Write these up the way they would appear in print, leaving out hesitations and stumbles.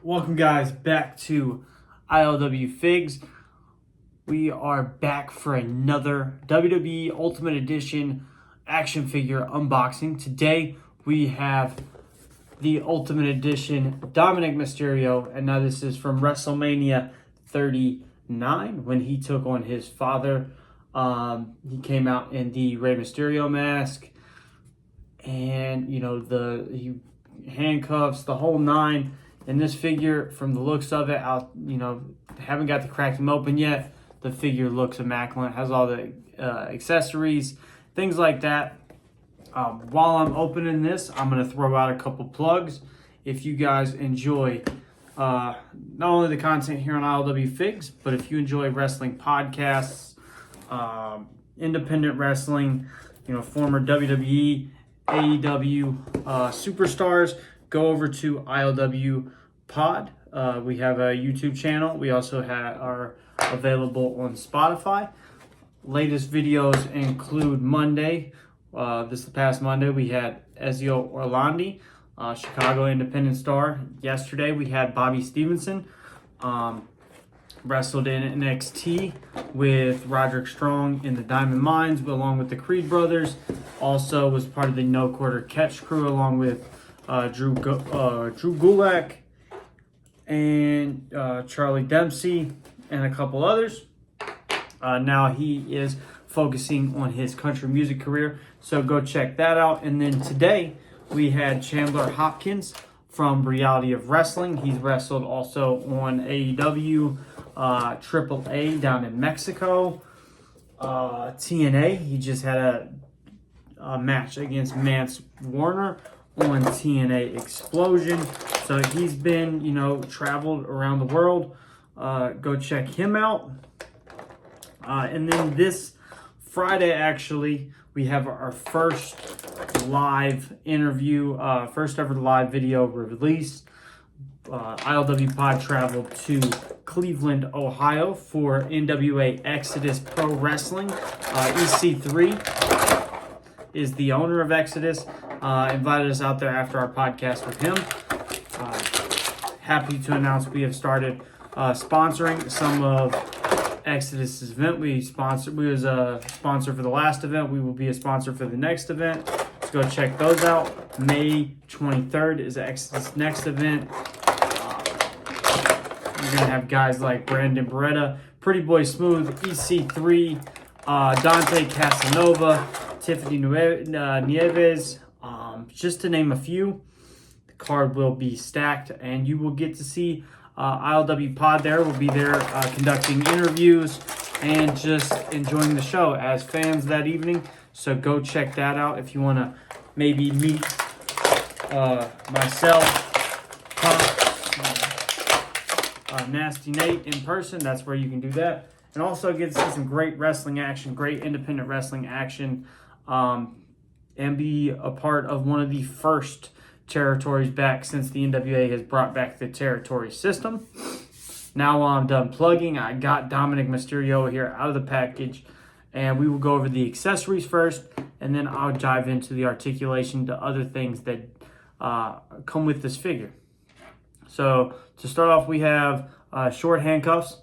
Welcome guys back to ILWFIGZ. We are back for another WWE Ultimate Edition action figure unboxing. Today we have the Ultimate Edition Dominik Mysterio, and now this is from WrestleMania 39 when he took on his father. He came out in the Rey Mysterio mask, and he handcuffs, the whole nine. And this figure, from the looks of it, haven't got to crack them open yet. The figure looks immaculate, has all the accessories, things like that. While I'm opening this, I'm going to throw out a couple plugs. If you guys enjoy not only the content here on ILWFIGZ, but if you enjoy wrestling podcasts, independent wrestling, former WWE, AEW superstars, go over to ILW Pod. We have a YouTube channel. We also are available on Spotify. Latest videos include Monday. This past Monday, we had Ezio Orlandi, Chicago independent star. Yesterday, we had Bobby Stevenson. Wrestled in NXT with Roderick Strong in the Diamond Mines, along with the Creed brothers. Also was part of the No Quarter Catch crew, along with Drew Gulak and Charlie Dempsey and a couple others. Now he is focusing on his country music career, so go check that out. And then today we had Chandler Hopkins from Reality of Wrestling. He's wrestled also on AEW, AAA down in Mexico, TNA. He just had a match against Mance Warner on TNA Explosion. So he's been, traveled around the world. Go check him out. And then this Friday, actually, we have our first live interview, first ever live video release. ILW Pod traveled to Cleveland, Ohio for NWA Exodus Pro Wrestling. EC3 is the owner of Exodus. Invited us out there after our podcast with him. Happy to announce we have started sponsoring some of Exodus's event. We was a sponsor for the last event. We will be a sponsor for the next event. Let's go check those out. May 23rd is Exodus' next event. You're going to have guys like Brandon Beretta, Pretty Boy Smooth, EC3, Dante Casanova, Tiffany Nieves, just to name a few. The card will be stacked, and you will get to see ILW Pod there. We'll be there conducting interviews and just enjoying the show as fans that evening. So go check that out if you want to maybe meet myself, Nasty Nate in person. That's where you can do that. And also get to see some great wrestling action, great independent wrestling action, and be a part of one of the first territories back since the NWA has brought back the territory system. Now I'm done plugging. I got Dominik Mysterio here out of the package, and we will go over the accessories first, and then I'll dive into the articulation to other things that come with this figure. So to start off, we have short handcuffs.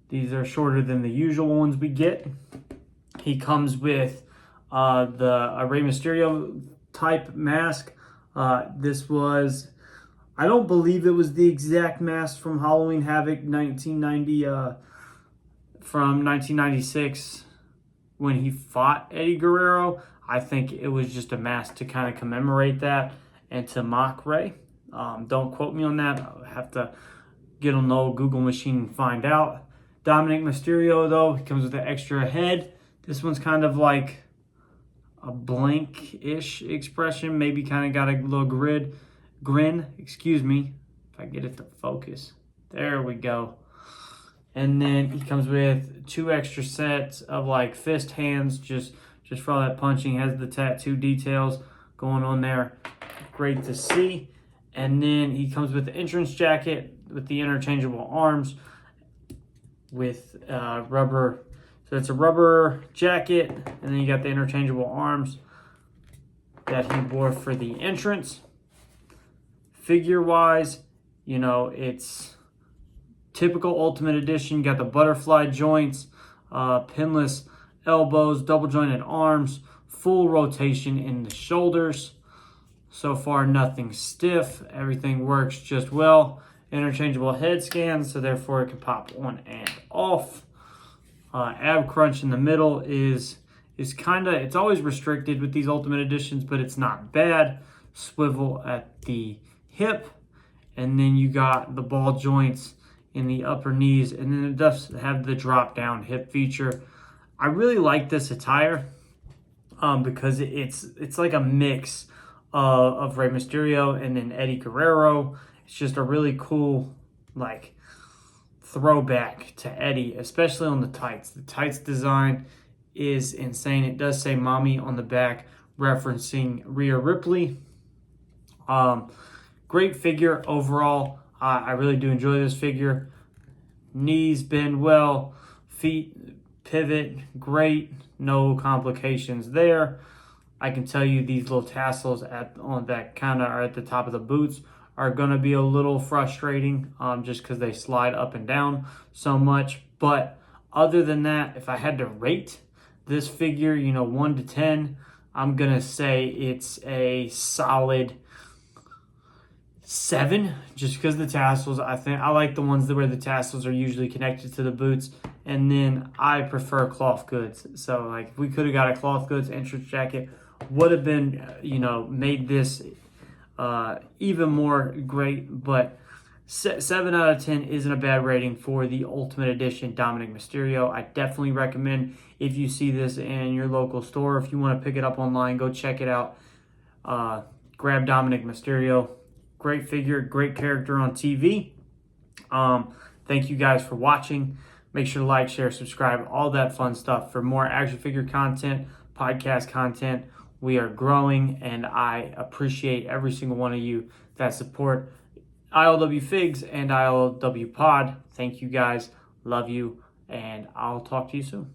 These are shorter than the usual ones we get. He comes with the Rey Mysterio type mask. This was, I don't believe it was the exact mask from Halloween Havoc 1990, from 1996 when he fought Eddie Guerrero. I think it was just a mask to kind of commemorate that and to mock Rey. Don't quote me on that. I'll have to get on the old Google machine and find out. Dominik Mysterio, though, he comes with an extra head. This one's kind of like a blank-ish expression. Maybe kind of got a little grin. Excuse me, if I get it to focus. There we go. And then he comes with two extra sets of like fist hands, just for all that punching. Has the tattoo details going on there. Great to see. And then he comes with the entrance jacket with the interchangeable arms with rubber. So it's a rubber jacket, and then you got the interchangeable arms that he wore for the entrance. Figure-wise, You know, it's typical Ultimate Edition. You got the butterfly joints, pinless elbows, double jointed arms, full rotation in the shoulders. So far, nothing stiff. Everything works just well. Interchangeable head scans, so therefore it can pop on and off. Ab crunch in the middle is kind of, it's always restricted with these Ultimate Editions, but it's not bad. Swivel at the hip, and then you got the ball joints in the upper knees, and then it does have the drop down hip feature. I really like this attire because it's like a mix of Rey Mysterio and then Eddie Guerrero. It's just a really cool, like, throwback to Eddie, especially on the tights. The tights design is insane. It does say mommy on the back, referencing Rhea Ripley. Great figure overall. I really do enjoy this figure. Knees bend well, feet pivot great, no complications there. I can tell you these little tassels on that kind of are at the top of the boots are going to be a little frustrating just because they slide up and down so much. But other than that, if I had to rate this figure, 1 to 10, I'm going to say it's a solid 7, just because the tassels, I like the ones where the tassels are usually connected to the boots. And then I prefer cloth goods. So like if we could have got a cloth goods entrance jacket, would have been, made this even more great. But 7 out of 10 isn't a bad rating for the Ultimate Edition Dominik Mysterio. I definitely recommend, if you see this in your local store, if you want to pick it up online, go check it out. Grab Dominik Mysterio. Great figure, great character on TV. Thank you guys for watching. Make sure to like, share, subscribe, all that fun stuff. For more action figure content, podcast content, we are growing, and I appreciate every single one of you that support ILWFIGZ and ILW Pod. Thank you guys. Love you, and I'll talk to you soon.